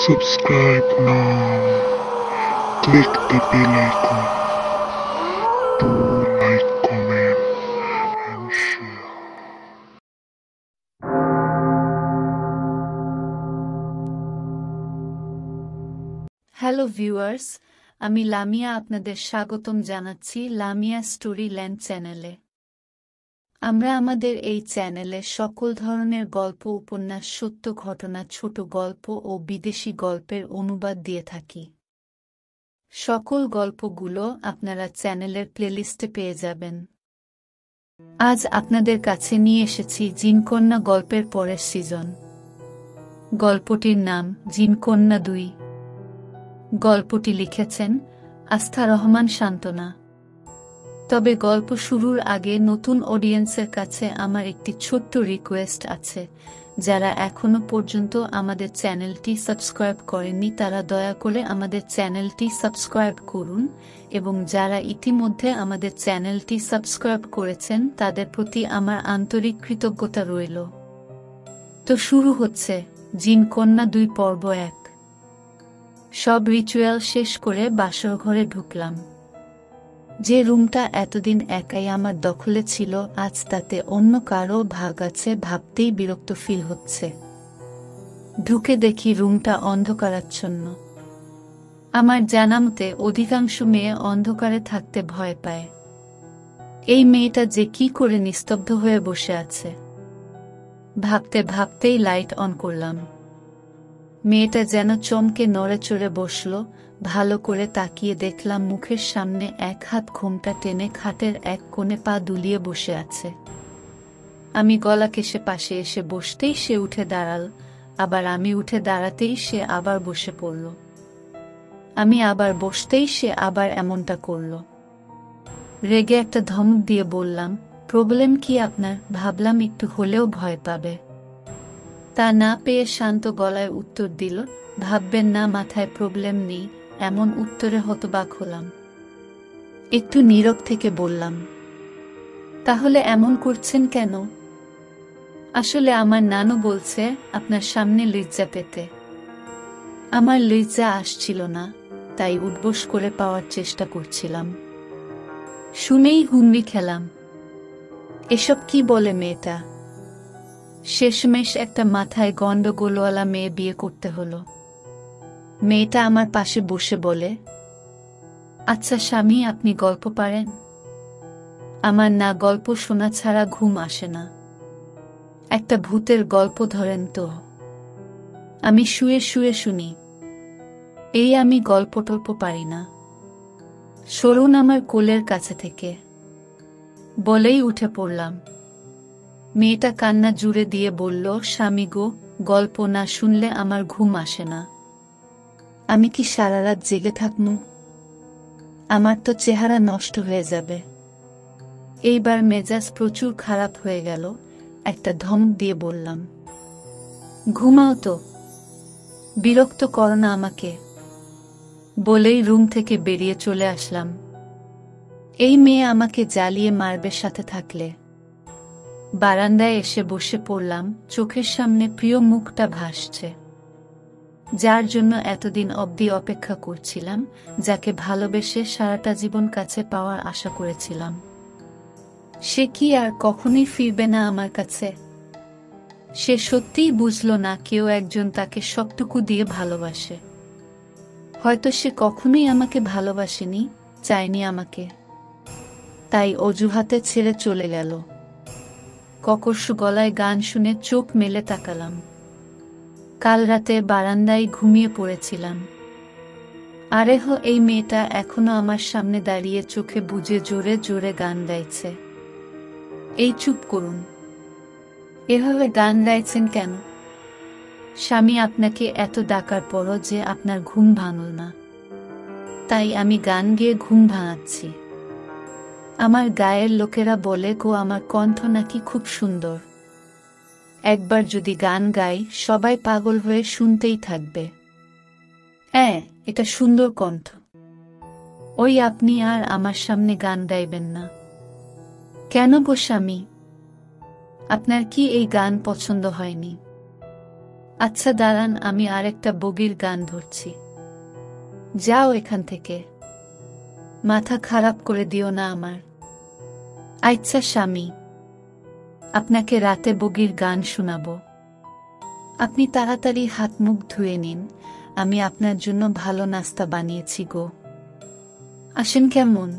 Subscribe now. Click the bell icon to like, comment, and share. Hello viewers, আমি লামিয়া আপনাদের স্বাগতম জানাচ্ছি Lamia story land চ্যানেলে। আমরা আমাদের এই চ্যানেলে সকল ধরনের গল্প, উপন্যাস, সত্য ঘটনা, ছোট গল্প ও বিদেশি গল্পের অনুবাদ দিয়ে থাকি। সকল গল্পগুলো আপনারা চ্যানেলের প্লেলিস্টে পেয়ে যাবেন। আজ আপনাদের কাছে নিয়ে এসেছি জিনকন্যা গল্পের পরের সিজন। গল্পটির নাম জিনকন্যা 2। গল্পটি লিখেছেন আস্থা রহমান সান্ত্বনা। তবে গল্প শুরুর আগে নতুন অডিয়েন্সের কাছে আমার একটি ছোট্ট রিকোয়েস্ট আছে। যারা এখনো পর্যন্ত আমাদের চ্যানেলটি সাবস্ক্রাইব করেননি তারা দয়া করে আমাদের চ্যানেলটি সাবস্ক্রাইব করুন, এবং যারা ইতিমধ্যে আমাদের চ্যানেলটি সাবস্ক্রাইব করেছেন তাদের প্রতি আমার আন্তরিক কৃতজ্ঞতা রইল। তো শুরু হচ্ছে জিনকন্যা 2 পর্ব 1। সব রিচুয়াল শেষ করে বাসর ঘরে ঢুকলাম। যে রুমটা এতদিন একাই আমার দখলে ছিল, আজ তাতে অন্য কারো ভাগ আছে ভাবতেই বিরক্ত ফিল হচ্ছে। ঢুকে দেখি রুমটা অন্ধকারাচ্ছন্ন। আমার জানামতে অধিকাংশ মেয়ে অন্ধকারে থাকতে ভয় পায়। এই মেয়েটা যে কি করে নিস্তব্ধ হয়ে বসে আছে। ভাবতে ভাবতেই লাইট অন করলাম। মেয়েটা যেন চমকে নড়ে চড়ে বসল। ভালো করে তাকিয়ে দেখলাম মুখের সামনে এক হাত ঘোমটা টেনে খাটের এক কোণে পা দুলিয়ে বসে আছে। আমি গলা কেশে পাশে এসে বসতেই সে উঠে দাঁড়াল, আবার আমি উঠে দাঁড়াতেই সে আবার বসে পড়ল। আমি আবার বসতেই সে আবার এমনটা করল। রেগে একটা ধমক দিয়ে বললাম, প্রবলেম কি আপনার? ভাবলাম একটু হলেও ভয় পাবে। তা না পেয়ে শান্ত গলায় উত্তর দিল, ভাববেন না, মাথায় প্রবলেম নেই। এমন উত্তরে হতবাক হলাম। একটু নীরব থেকে বললাম, তাহলে এমন করছেন কেন? আসলে আমার নানু বলছে আপনার সামনে লজ্জা পেতে। আমার লজ্জা আসছিল না, তাই উঠবোস করে পাওয়ার চেষ্টা করছিলাম। শুনেই হুমড়ি খেলাম। এসব কি বলে মেয়েটা? শেষমেশ একটা মাথায় গন্ডগোলওয়ালা মেয়ে বিয়ে করতে হলো। মেয়েটা আমার পাশে বসে বলে, আচ্ছা স্বামী, আপনি গল্প পারেন? আমার না গল্প শোনা ছাড়া ঘুম আসে না। একটা ভূতের গল্প ধরেন তো। আমি শুয়ে শুয়ে শুনি। এই আমি গল্প টল্প পারি না, সরুন আমার কোলের কাছে থেকে। বলেই উঠে পড়লাম। মেয়েটা কান্না জুড়ে দিয়ে বলল, স্বামী গো, গল্প না শুনলে আমার ঘুম আসে না। আমি কি সারা রাত জেগে থাকবো? আমার তো চেহারা নষ্ট হয়ে যাবে। এইবার মেজাজ প্রচুর খারাপ হয়ে গেল। একটা ধমক দিয়ে বললাম, ঘুমাও তো, বিরক্ত করো না আমাকে। বলেই রুম থেকে বেরিয়ে চলে আসলাম। এই মেয়ে আমাকে জ্বালিয়ে মারবে সাথে থাকলে। বারান্দায় এসে বসে পড়লাম। চোখের সামনে প্রিয় মুখটা ভাসছে, যার জন্য এতদিন অবধি অপেক্ষা করছিলাম, যাকে ভালোবেসে সারাটা জীবন কাছে পাওয়ার আশা করেছিলাম। সে কি আর কখনোই ফিরবে না আমার কাছে? সে সত্যিই বুঝল না কেউ একজন তাকে সবটুকু দিয়ে ভালোবাসে। হয়তো সে কখনোই আমাকে ভালোবাসেনি, চায়নি আমাকে, তাই অজুহাতে ছেড়ে চলে গেল। ককর্ষ গলায় গান শুনে চোখ মেলে তাকালাম। কাল রাতে বারান্দায় ঘুমিয়ে পড়েছিলাম। আরে এই মেয়েটা এখনো আমার সামনে দাঁড়িয়ে চোখে বুজে জোরে জোরে গান গাইছে। এই চুপ করুন, এভাবে গান গাইছেন কেন? স্বামী আপনাকে এত ডাকার পরও যে আপনার ঘুম ভাঙল না, তাই আমি গান গেয়ে ঘুম ভাঙাচ্ছি। আমার গায়ের লোকেরা বলে গো, আমার কণ্ঠ নাকি খুব সুন্দর। একবার যদি গান গাই সবাই পাগল হয়ে শুনতেই থাকবে। হ্যাঁ, এটা সুন্দর কণ্ঠ। ওই আপনি আর আমার সামনে গান গাইবেন না কেন গো স্বামী? আপনার কি এই গান পছন্দ হয়নি? আচ্ছা দাঁড়ান, আমি আরেকটা বগির গান ধরছি। যাও এখান থেকে, মাথা খারাপ করে দিও না আমার। আচ্ছা স্বামী, আপনাকে রাতে বগির গান শোনাবো। আপনি তাড়াতাড়ি হাত মুখ ধুয়ে নিন, আমি আপনার জন্য ভালো নাস্তা বানিয়েছি গো। আসেন। কেমন?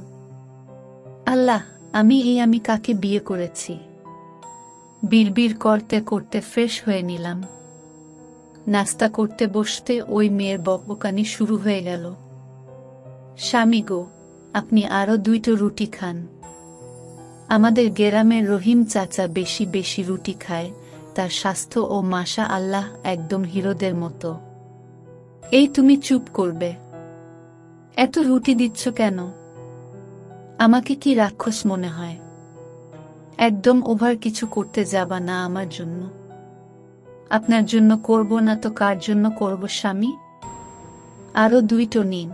আল্লাহ, আমি কাকে বিয়ে করেছি? বিড়বিড় করতে করতে ফ্রেশ হয়ে নিলাম। নাস্তা করতে বসতে ওই মেয়ের বকবকানি শুরু হয়ে গেল। স্বামী গো, আপনি আরো 2টো রুটি খান। আমাদের গ্রামের রহিম চাচা বেশি বেশি রুটি খায়, তার স্বাস্থ্য ও মাশা আল্লাহ একদম হিরোদের মতো। এই তুমি চুপ করবে? এত রুটি দিচ্ছ কেন? আমাকে কি রাক্ষস মনে হয়? একদম ওভার কিছু করতে যাবা না আমার জন্য। আপনার জন্য করব না তো কার জন্য করব স্বামী? আরো 2টো নিন।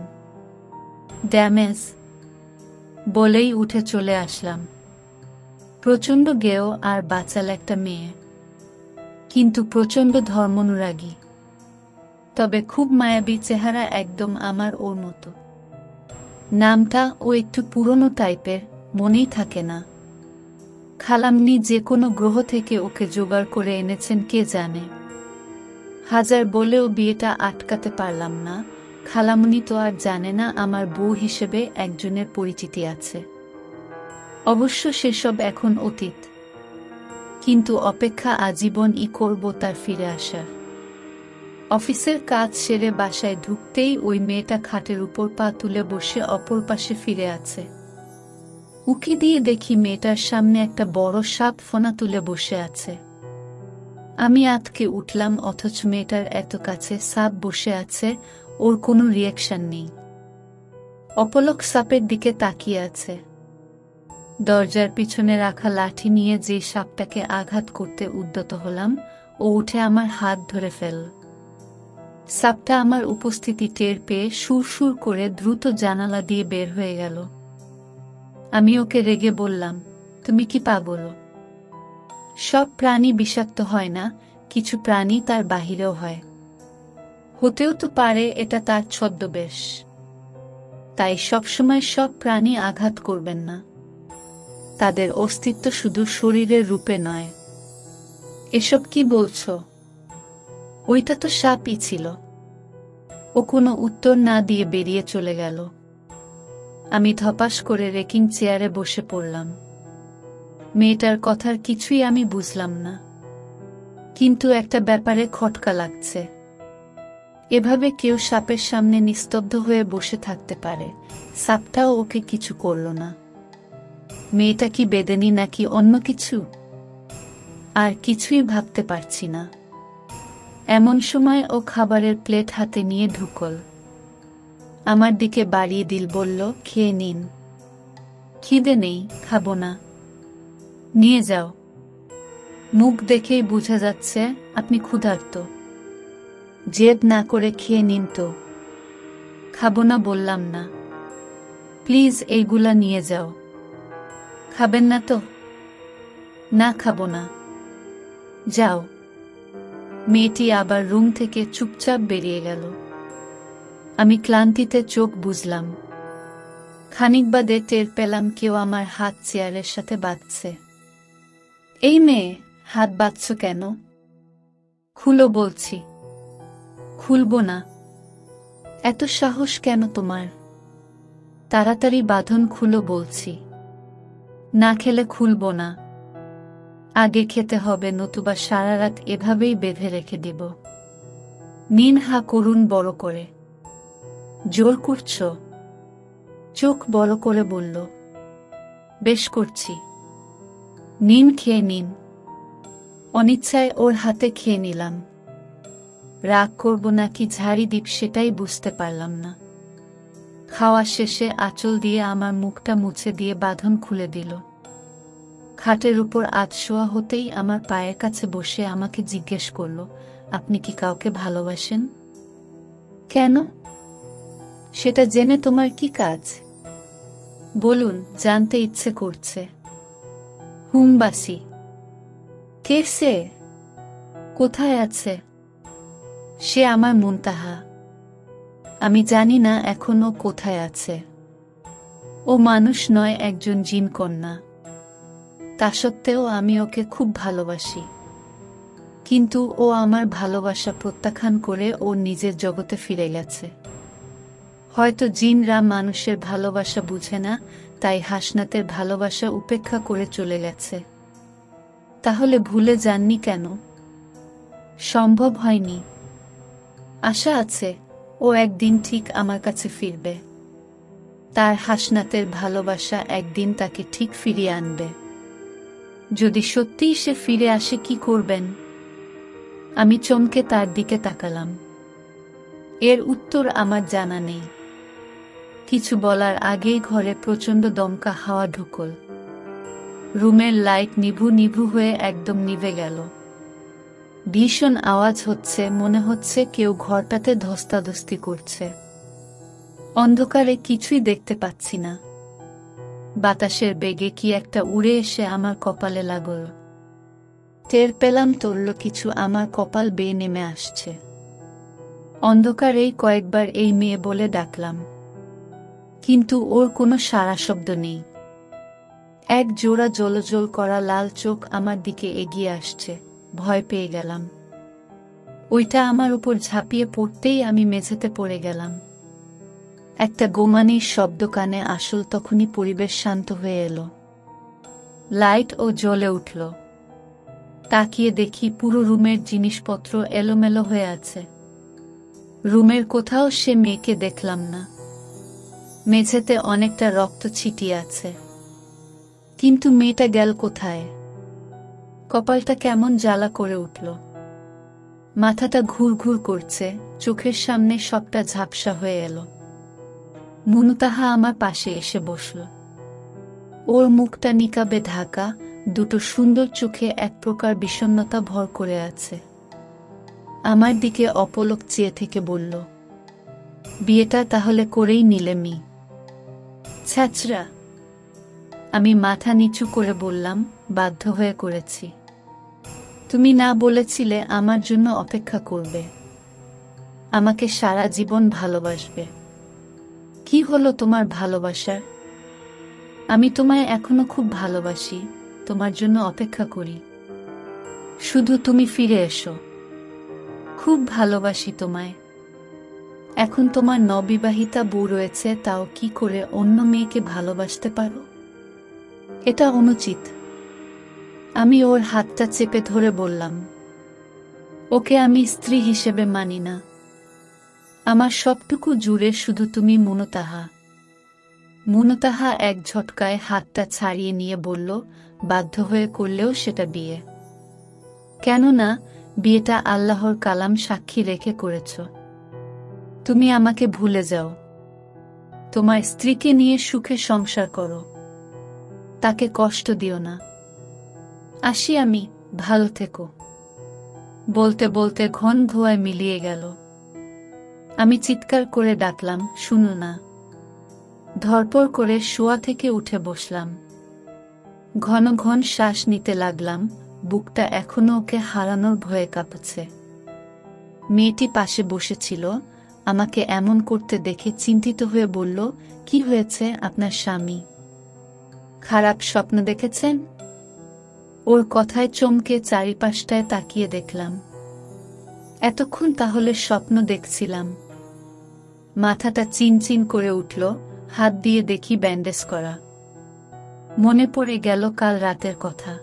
ড্যামেজ বলেই উঠে চলে আসলাম। প্রচণ্ড গেও আর বাচাল একটা মেয়ে, কিন্তু প্রচণ্ড ধর্মানুরাগী। তবে খুব মায়াবী চেহারা, একদম আমার ওর মতো। নামটা ও একটু পুরনো টাইপের, মনেই থাকে না। খালামনি যে কোনো গ্রহ থেকে ওকে জোগাড় করে এনেছেন কে জানে। হাজার বলেও বিয়েটা আটকাতে পারলাম না। খালামনি তো আর জানে না আমার বউ হিসেবে একজনের পরিচিতি আছে। অবশ্য সেসব এখন অতীত, কিন্তু অপেক্ষা আজীবনই করব তার ফিরে আসার। অফিসের কাজ সেরে বাসায় ঢুকতেই ওই মেয়েটা খাটের উপর পা তুলে বসে অপর পাশে ফিরে আছে। উকি দিয়ে দেখি মেয়েটার সামনে একটা বড় সাপ ফোনা তুলে বসে আছে। আমি আঁতকে উঠলাম, অথচ মেয়েটার এত কাছে সাপ বসে আছে, ওর কোনো রিয়াকশন নেই। অপলক সাপের দিকে তাকিয়ে আছে। দরজার পিছনে রাখা লাঠি নিয়ে যে সাপটাকে আঘাত করতে উদ্যত হলাম, ও উঠে আমার হাত ধরে ফেল। সাপটা আমার উপস্থিতি টের পেয়ে সুর করে দ্রুত জানালা দিয়ে বের হয়ে গেল। আমি ওকে রেগে বললাম, তুমি কি পাগল? সব প্রাণী বিষাক্ত হয় না, কিছু প্রাণী তার বাহিরেও হয়। হতেও তো পারে এটা তার ছদ্মবেশ। তাই সবসময় সব প্রাণী আঘাত করবেন না। তাদের অস্তিত্ব শুধু শরীরের রূপে নয়। এসব কি বলছো? ওইটা তো সাপই ছিল। ও কোনো উত্তর না দিয়ে বেরিয়ে চলে গেল। আমি ধপাস করে রেকিং চেয়ারে বসে পড়লাম। মেয়েটার কথার কিছুই আমি বুঝলাম না, কিন্তু একটা ব্যাপারে খটকা লাগছে। এভাবে কেউ সাপের সামনে নিস্তব্ধ হয়ে বসে থাকতে পারে, সাপটাও ওকে কিছু করল না। মেয়েটা কি বেদেনি নাকি অন্য কিছু? আর কিছুই ভাবতে পারছি না। এমন সময় ও খাবারের প্লেট হাতে নিয়ে ঢুকল। আমার দিকে বাড়িয়ে দিল, বলল, খেয়ে নিন। খিদে নেই, খাবো না। নিয়ে যাও। মুখ দেখেই বোঝা যাচ্ছে আপনি ক্ষুধার্ত। জেদ না করে খেয়ে নিন তো। খাবো না বললাম না? প্লিজ এইগুলা নিয়ে যাও। খাবেন না তো? না, খাবো না। যাও। মেয়েটি আবার রুম থেকে চুপচাপ বেরিয়ে গেল। আমি ক্লান্তিতে চোখ বুজলাম। খানিক বাদে টের পেলাম কেউ আমার হাত চেয়ারের সাথে বাঁধছে। এই মেয়ে, হাত বাঁধছ কেন? খুলো বলছি। খুলবো না। এত সাহস কেন তোমার? তাড়াতাড়ি বাঁধন খুলো বলছি। না খেলে খুলবো না। আগে খেতে হবে, নতুবা সারা রাত এভাবেই বেঁধে রেখে দেব। নিন, হা করুন বড় করে। জোর করছ? চোখ বড় করে বলল, বেশ করছি। নিন, খেয়ে নিন। অনিচ্ছায় ওর হাতে খেয়ে নিলাম। রাগ করব নাকি ঝাড়ি দিব সেটাই বুঝতে পারলাম না। খাওয়া শেষে আঁচল দিয়ে আমার মুখটা মুছে দিয়ে বাঁধন খুলে দিল। খাটের উপর আধশোয়া হতেই আমার পায়ের কাছে বসে আমাকে জিজ্ঞেস করল, আপনি কি কাউকে ভালোবাসেন? কেন? সেটা জেনে তোমার কি কাজ? বলুন, জানতে ইচ্ছে করছে। হুমবাসি। কে সে? কোথায় আছে? সে আমার মুনতাহা। আমি জানি না এখন ও কোথায় আছে। ও মানুষ নয়, একজন জিন কন্যা। তা সত্ত্বেও আমি ওকে খুব ভালোবাসি। কিন্তু ও আমার ভালোবাসা প্রত্যাখ্যান করে ওর নিজের জগতে ফিরে গেছে। হয়তো জিনরা মানুষের ভালোবাসা বুঝে না, তাই হাসনাতের ভালোবাসা উপেক্ষা করে চলে গেছে। তাহলে ভুলে যাননি কেন? সম্ভব হয়নি। আশা আছে ও একদিন ঠিক আমার কাছে ফিরবে। তার হাসনাতের ভালোবাসা একদিন তাকে ঠিক ফিরিয়ে আনবে। যদি সত্যিই সে ফিরে আসে কি করবেন? আমি চমকে তার দিকে তাকালাম। এর উত্তর আমার জানা নেই। কিছু বলার আগেই ঘরে প্রচণ্ড দমকা হাওয়া ঢুকল। রুমের লাইট নিভু নিভু হয়ে একদম নিভে গেল। ভীষণ আওয়াজ হচ্ছে, মনে হচ্ছে কেউ ঘরটাতে ধস্তাধস্তি করছে। অন্ধকারে কিছুই দেখতে পাচ্ছি না। বাতাসের বেগে কি একটা উড়ে এসে আমার কপালে লাগল। টের পেলাম তরল কিছু আমার কপাল বেয়ে নেমে আসছে। অন্ধকারেই কয়েকবার এই মেয়ে বলে ডাকলাম, কিন্তু ওর কোনো সাড়া শব্দ নেই। এক জোড়া জ্বলজ্বল করা লাল চোখ আমার দিকে এগিয়ে আসছে। ভয় পেয়ে গেলাম। ওইটা আমার উপর ঝাঁপিয়ে পড়তেই আমি মেঝেতে পড়ে গেলাম। একটা গোমানির শব্দ কানে আসল, তখনই পরিবেশ শান্ত হয়ে এলো। লাইট ও জ্বলে উঠল। তাকিয়ে দেখি পুরো রুমের জিনিসপত্র এলোমেলো হয়ে আছে। রুমের কোথাও সে মেয়েকে দেখলাম না। মেঝেতে অনেকটা রক্ত ছিটিয়ে আছে, কিন্তু মেয়েটা গেল কোথায়? কপালটা কেমন জ্বালা করে উঠল। মাথাটা ঘুরঘুর করছে, চোখের সামনে সবটা ঝাপসা হয়ে এলো। মুনতাহা আমার পাশে এসে বসল। ওর মুখটা নিকাবে ঢাকা, দুটো সুন্দর চোখে এক প্রকার বিষণ্ণতা ভর করে আছে। আমার দিকে অপলক চেয়ে থেকে বলল, বিয়েটা তাহলে করেই নিলে মি? ছ্যাচরা। আমি মাথা নিচু করে বললাম, বাধ্য হয়ে করেছি। তুমি না বলেছিলে আমার জন্য অপেক্ষা করবে, আমাকে সারা জীবন ভালোবাসবে? কি হলো তোমার ভালোবাসার? আমি তোমায় এখনো খুব ভালোবাসি, তোমার জন্য অপেক্ষা করি। শুধু তুমি ফিরে এসো। খুব ভালোবাসি তোমায়। এখন তোমার নবিবাহিতা বউ রয়েছে, তাও কি করে অন্য মেয়েকে ভালোবাসতে পারো? এটা অনুচিত। আমি ওর হাতটা চেপে ধরে বললাম, ওকে আমি স্ত্রী হিসেবে মানি না। আমার সবটুকু জুড়ে শুধু তুমি মুনতাহা। মুনতাহা এক ঝটকায় হাতটা ছাড়িয়ে নিয়ে বলল, বাধ্য হয়ে করলেও সেটা বিয়ে। কেননা বিয়েটা আল্লাহর কালাম সাক্ষী রেখে করেছ। তুমি আমাকে ভুলে যাও। তোমার স্ত্রীকে নিয়ে সুখে সংসার করো। তাকে কষ্ট দিও না। আসি আমি, ভালো থেকো। বলতে বলতে ঘন ধোঁয়ায় মিলিয়ে গেল। আমি চিৎকার করে ডাকলাম, শুনো না। ধরপড় করে শোয়া থেকে উঠে বসলাম। ঘন ঘন শ্বাস নিতে লাগলাম, বুকটা এখনো ওকে হারানোর ভয়ে কাঁপছে। মেয়েটি পাশে বসেছিল, আমাকে এমন করতে দেখে চিন্তিত হয়ে বলল, কি হয়েছে আপনার স্বামী? খারাপ স্বপ্ন দেখেছেন? ওর কথায় চমকে চারিপাশটায় তাকিয়ে দেখলাম। এতক্ষণ তাহলে স্বপ্ন দেখছিলাম। মাথাটা চিনচিন করে উঠল, হাত দিয়ে দেখি ব্যান্ডেজ করা। মনে পড়ে গেল কাল রাতের কথা।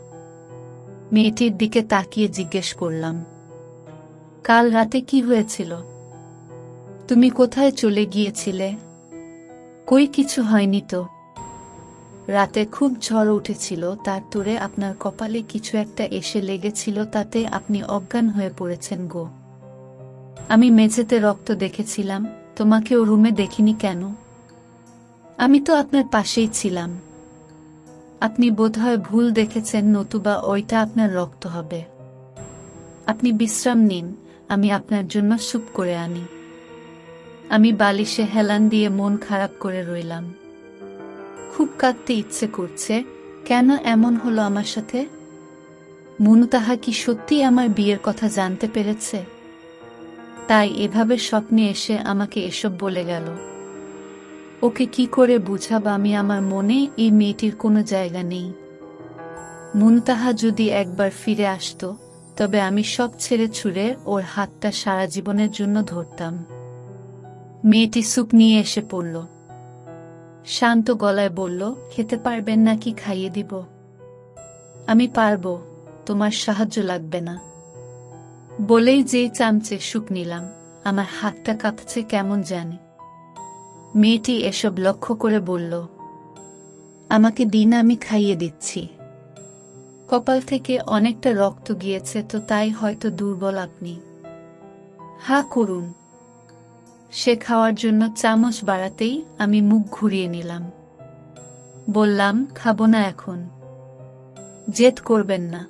মেয়েটির দিকে তাকিয়ে জিজ্ঞেস করলাম, কাল রাতে কি হয়েছিল? তুমি কোথায় চলে গিয়েছিলে? কই কিছু হয়নি তো। রাতে খুব ঝড় উঠেছিল, তার তোরে আপনার কপালে কিছু একটা এসে লেগেছিল, তাতে আপনি অজ্ঞান হয়ে পড়েছেন গো। আমি মেঝেতে রক্ত দেখেছিলাম, তোমাকে ও রুমে দেখিনি কেন? আমি তো আপনার পাশেই ছিলাম। আপনি বোধহয় ভুল দেখেছেন, নতুবা ওইটা আপনার রক্ত হবে। আপনি বিশ্রাম নিন, আমি আপনার জন্য স্যুপ করে আনি। আমি বালিশে হেলান দিয়ে মন খারাপ করে রইলাম। খুব কাঁদতে ইচ্ছে করছে। কেন এমন হলো আমার সাথে? মুনতাহা কি সত্যি আমার বিয়ের কথা জানতে পেরেছে? তাই এভাবে স্বপ্নে এসে আমাকে এসব বলে গেল। ওকে কি করে বুঝাব আমি আমার মনে এই মেয়েটির কোনো জায়গা নেই। মুনতাহা যদি একবার ফিরে আসতো তবে আমি সব ছেড়ে ছুড়ে ওর হাতটা সারা জীবনের জন্য ধরতাম। মেয়েটি স্যুপ নিয়ে এসে পড়ল। শান্ত গলায় বলল, খেতে পারবেন নাকি খাইয়ে দিব? আমি পারবো, তোমার সাহায্য লাগবে না। বলেই যেই চামচে স্যুপ নিলাম, আমার হাতটা কাঁপছে কেমন জানি। মেয়েটি এসব লক্ষ্য করে বলল, আমাকে দিন, আমি খাইয়ে দিচ্ছি। কপাল থেকে অনেকটা রক্ত গিয়েছে তো তাই হয়তো দুর্বল আপনি। হা করুন। সে খাওয়ার জন্য চামচ বাড়াতেই আমি মুখ ঘুরিয়ে নিলাম। বললাম, খাবো না এখন। জেদ করবেন না,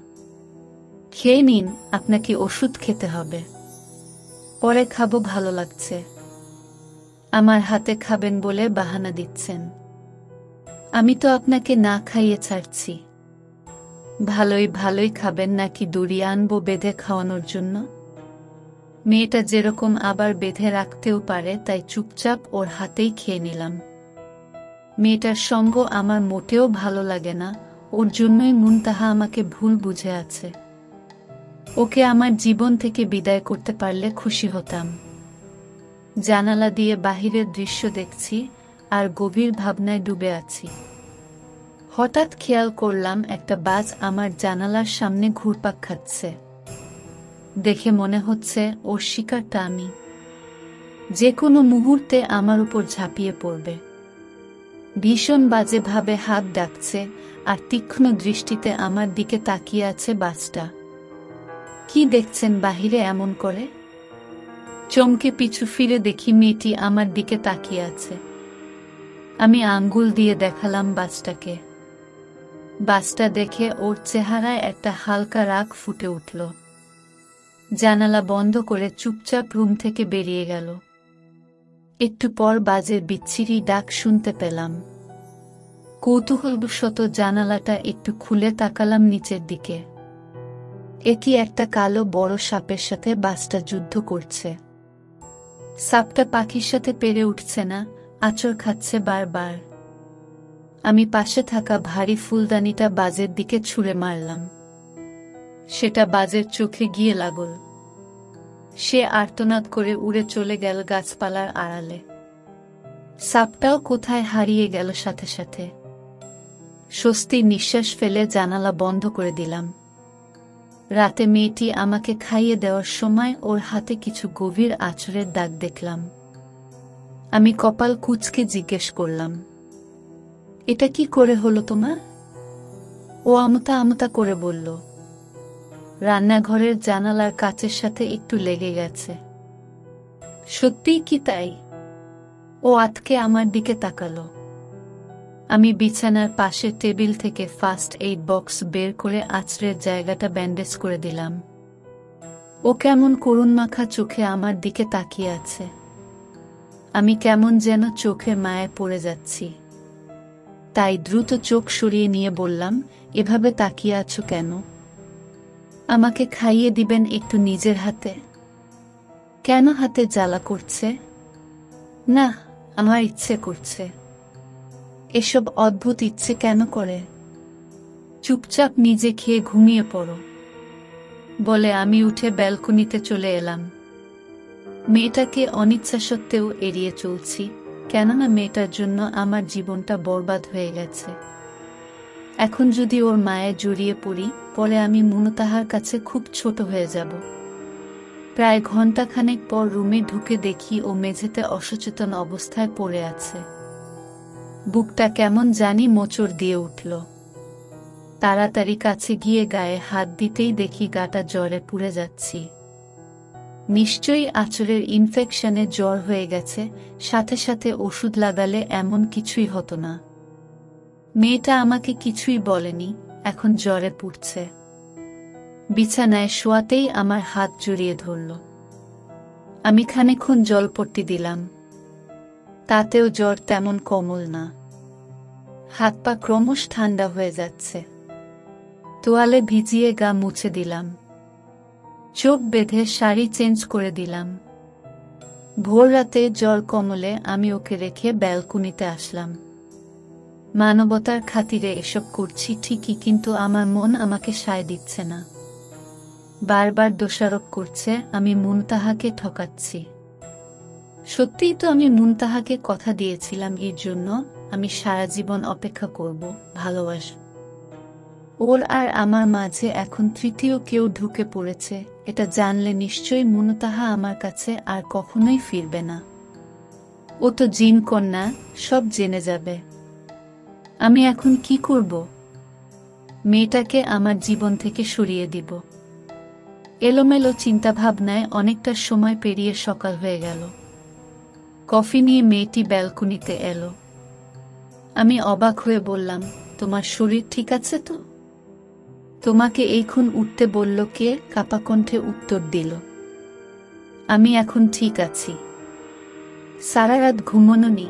খেয়ে নিন, আপনাকে ওষুধ খেতে হবে। পরে খাবো, ভালো লাগছে। আমার হাতে খাবেন বলে বাহানা দিচ্ছেন। আমি তো আপনাকে না খাইয়ে ছাড়ছি। ভালোই ভালোই খাবেন নাকি দড়ি আনবো বেঁধে খাওয়ানোর জন্য? মেয়েটা যেরকম আবার বেঁধে রাখতেও পারে তাই চুপচাপ ওর হাতেই খেয়ে নিলাম। মেয়েটার সঙ্গ আমার মোটেও ভালো লাগে না, ওর জন্যই মুনতাহা আমাকে ভুল বুঝে আছে। ওকে আমার জীবন থেকে বিদায় করতে পারলে খুশি হতাম। জানালা দিয়ে বাহিরের দৃশ্য দেখছি আর গভীর ভাবনায় ডুবে আছি। হঠাৎ খেয়াল করলাম একটা বাজ আমার জানালার সামনে ঘুরপাক খাচ্ছে। দেখে মনে হচ্ছে ওর শিকারটা আমি। যে কোনো মুহূর্তে আমার উপর ঝাঁপিয়ে পড়বে। ভীষণ বাজেভাবে হাত ডাকছে আর তীক্ষ্ণ দৃষ্টিতে আমার দিকে তাকিয়ে আছে বাজটা। কি দেখছেন বাহিরে এমন করে? চমকে পিছু ফিরে দেখি মেয়েটি আমার দিকে তাকিয়ে আছে। আমি আঙ্গুল দিয়ে দেখালাম বাজটাকে। বাজটা দেখে ওর চেহারায় একটা হালকা রাগ ফুটে উঠল। জানালা বন্ধ করে চুপচাপ রুম থেকে বেরিয়ে গেল। একটু পর বাজের বিচ্ছিরি ডাক শুনতে পেলাম। কৌতূহলবশত জানালাটা একটু খুলে তাকালাম নিচের দিকে। এটি একটা কালো বড় সাপের সাথে বাজটা যুদ্ধ করছে। সাপটা পাখির সাথে পেরে উঠছে না, আঁচড় খাচ্ছে বারবার। আমি পাশে থাকা ভারী ফুলদানিটা বাজের দিকে ছুঁড়ে মারলাম। সেটা বাজের চোখে গিয়ে লাগল। সে আর্তনাদ করে উড়ে চলে গেল গাছপালার আড়ালে। সাপটাও কোথায় হারিয়ে গেল সাথে সাথে। স্বস্তির নিঃশ্বাস ফেলে জানালা বন্ধ করে দিলাম। রাতে মেয়েটি আমাকে খাইয়ে দেওয়ার সময় ওর হাতে কিছু গভীর আঁচড়ের দাগ দেখলাম। আমি কপাল কুঁচকে জিজ্ঞেস করলাম, এটা কি করে হলো তোমার? ও আমতা আমতা করে বলল, রান্নাঘরের জানালার কাচের সাথে একটু লেগে গেছে। সত্যিই কি তাই? ও আতকে আমার দিকে তাকালো। আমি বিছানার পাশের টেবিল থেকে ফার্স্ট এইড বক্স বের করে আঁচড়ের জায়গাটা ব্যান্ডেজ করে দিলাম। ও কেমন করুণ মাখা চোখে আমার দিকে তাকিয়ে আছে। আমি কেমন যেন চোখের মায়ায় পড়ে যাচ্ছি। তাই দ্রুত চোখ সরিয়ে নিয়ে বললাম, এভাবে তাকিয়ে আছো কেন? আমাকে খাইয়ে দিবেন একটু নিজের হাতে। কেন হাতে জ্বালা করছে? না, আমার ইচ্ছে করছে। এসব অদ্ভুত ইচ্ছে কেন করে? চুপচাপ নিজে খেয়ে ঘুমিয়ে পড়ো, বলে আমি উঠে ব্যালকনিতে চলে এলাম। মেয়েটাকে অনিচ্ছা সত্ত্বেও এড়িয়ে চলছি, কেননা মেয়েটার জন্য আমার জীবনটা বরবাদ হয়ে গেছে। এখন যদি ওর মায়ে জড়িয়ে পড়ি, পরে আমি মুনতাহার কাছে খুব ছোট হয়ে যাব। প্রায় ঘণ্টাখানেক পর রুমে ঢুকে দেখি ও মেঝেতে অসচেতন অবস্থায় পড়ে আছে। বুকটা কেমন জানি মোচড় দিয়ে উঠল। তাড়াতাড়ি কাছে গিয়ে গায়ে হাত দিতেই দেখি গাটা জ্বরে পুড়ে যাচ্ছি। নিশ্চয়ই আঁচড়ের ইনফেকশনে জ্বর হয়ে গেছে, সাথে সাথে ওষুধ লাগালে এমন কিছুই হতো না। মেয়েটা আমাকে কিছুই বলেনি, এখন জ্বরে পুড়ছে। বিছানায় শোয়াতেই আমার হাত জড়িয়ে ধরল। আমি খানিকক্ষণ জলপট্টি দিলাম, তাতেও জ্বর তেমন কমল না। হাত পা ক্রমশ ঠান্ডা হয়ে যাচ্ছে। তোয়ালে ভিজিয়ে গা মুছে দিলাম। চোখ বেঁধে শাড়ি চেঞ্জ করে দিলাম। ভোর রাতে জ্বর কমলে আমি ওকে রেখে ব্যালকনিতে আসলাম। মানবতার খাতিরে এসব করছি ঠিকই, কিন্তু আমার মন আমাকে সায় দিচ্ছে না। বারবার দোষারোপ করছে আমি মুনতাহাকে ঠকাচ্ছি। সত্যিই তো আমি মুনতাহাকে কথা দিয়েছিলাম এর জন্য আমি সারা জীবন অপেক্ষা করব, ভালোবাসব। ওর আর আমার মাঝে এখন তৃতীয় কেউ ঢুকে পড়েছে, এটা জানলে নিশ্চয়ই মুনতাহা আমার কাছে আর কখনোই ফিরবে না। ও তো জিন কন্যা, সব জেনে যাবে। আমি এখন কি করব? মেয়েটাকে আমার জীবন থেকে সরিয়ে দিব। এলোমেলো চিন্তাভাবনায় অনেকটা সময় পেরিয়ে সকাল হয়ে গেল। কফি নিয়ে মেয়েটি ব্যালকনিতে এলো। আমি অবাক হয়ে বললাম, তোমার শরীর ঠিক আছে তো? তোমাকে এইক্ষণ উঠতে বলল কে? কাপা কণ্ঠে উত্তর দিল, আমি এখন ঠিক আছি। সারা রাত ঘুমোনোনি?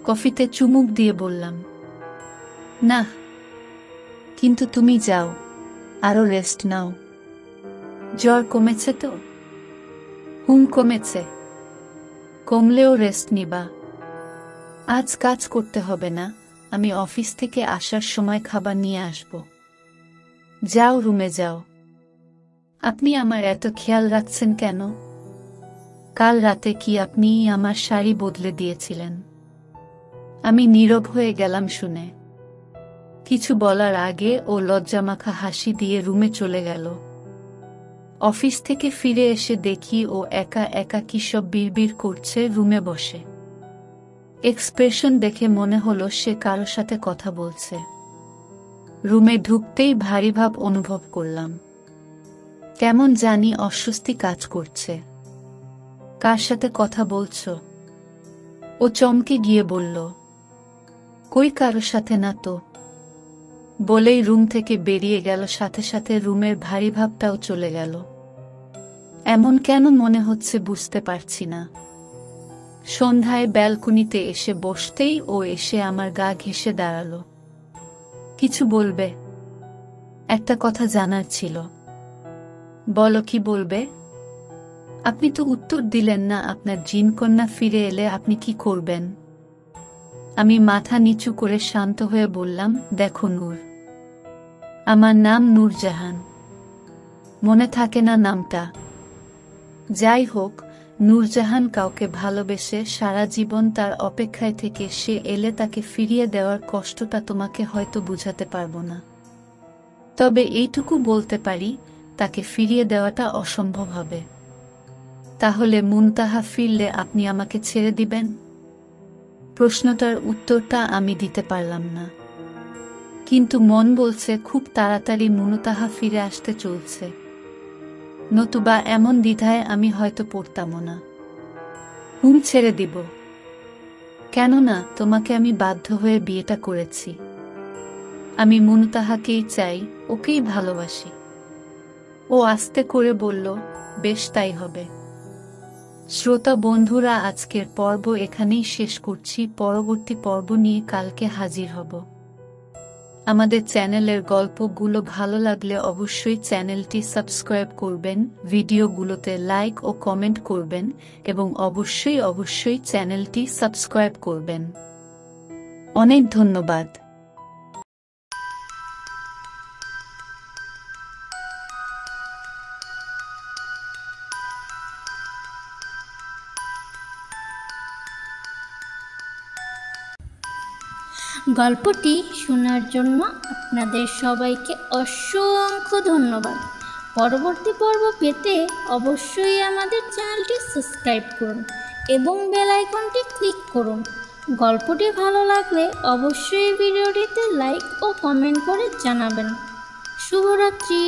কফিতে চুমুক দিয়ে বললাম, না। কিন্তু তুমি যাও, আরো রেস্ট নাও। জ্বর কমেছে তো? কমেছে। কমলেও রেস্ট নিবা। আজ কাজ করতে হবে না, আমি অফিস থেকে আসার সময় খাবার নিয়ে আসব। যাও, রুমে যাও। আপনি আমার এত খেয়াল রাখছেন কেন? কাল রাতে কি আপনি আমার শাড়ি বদলে দিয়েছিলেন? আমি নীরব হয়ে গেলাম শুনে। কিছু বলার আগে ও লজ্জামাখা হাসি দিয়ে রুমে চলে গেল। অফিস থেকে ফিরে এসে দেখি ও একা একা কি সব বিড়বিড় করছে রুমে বসে। এক্সপ্রেশন দেখে মনে হলো সে কারো সাথে কথা বলছে। রুমে ঢুকতেই ভারী ভাব অনুভব করলাম। কেমন জানি অস্বস্তি কাজ করছে। কার সাথে কথা বলছো? ও চমকে গিয়ে বলল, কই কারো সাথে না তো। বলেই রুম থেকে বেরিয়ে গেল, সাথে সাথে রুমের ভারী ভাবটাও চলে গেল। এমন কেন মনে হচ্ছে বুঝতে পারছি না। সন্ধ্যায় ব্যালকনিতে এসে বসতেই ও এসে আমার গা ঘেঁষে দাঁড়ালো। কিছু বলবে? একটা কথা জানার ছিল। বলো, কি বলবে? আপনি তো উত্তর দিলেন না, আপনার জিনকন্যা ফিরে এলে আপনি কি করবেন? আমি মাথা নিচু করে শান্ত হয়ে বললাম, দেখো নূর, আমার নাম নূরজাহান। মনে থাকে না নামটা? যাই হোক, নূরজাহান কাউকে ভালোবেসে সারা জীবন তার অপেক্ষায় থেকে সে এলে তাকে ফিরিয়ে দেওয়ার কষ্টটা তোমাকে হয়তো বুঝাতে পারবো না। তবে এইটুকু বলতে পারি, তাকে ফিরিয়ে দেওয়াটা অসম্ভব হবে। তাহলে মুনতাহা ফিরলে আপনি আমাকে ছেড়ে দিবেন? প্রশ্নটার উত্তরটা আমি দিতে পারলাম না, কিন্তু মন বলছে খুব তাড়াতাড়ি মুনতাহা ফিরে আসতে চলছে। নতুবা এমন দ্বিধায় আমি হয়তো পড়তামও না। ছেড়ে দিব। কেননা তোমাকে আমি বাধ্য হয়ে বিয়েটা করেছি। আমি মুনতাহাকেই চাই, ওকেই ভালোবাসি। ও আস্তে করে বলল, বেশ, তাই হবে। শ্রোতা বন্ধুরা, আজকের পর্ব এখানেই শেষ করছি। পরবর্তী পর্ব নিয়ে কালকে হাজির হব। আমাদের চ্যানেলের গল্পগুলো ভালো লাগলে অবশ্যই চ্যানেলটি সাবস্ক্রাইব করবেন, ভিডিওগুলোতে লাইক ও কমেন্ট করবেন এবং অবশ্যই চ্যানেলটি সাবস্ক্রাইব করবেন। অনেক ধন্যবাদ। গল্পটি শোনার জন্য আপনাদের সবাইকে অসংখ্য ধন্যবাদ। পরবর্তী পর্ব পেতে অবশ্যই আমাদের চ্যানেলটি সাবস্ক্রাইব করুন এবং বেল আইকনটি ক্লিক করুন। গল্পটি ভালো লাগলে অবশ্যই ভিডিওটিতে লাইক ও কমেন্ট করে জানাবেন। শুভরাত্রি।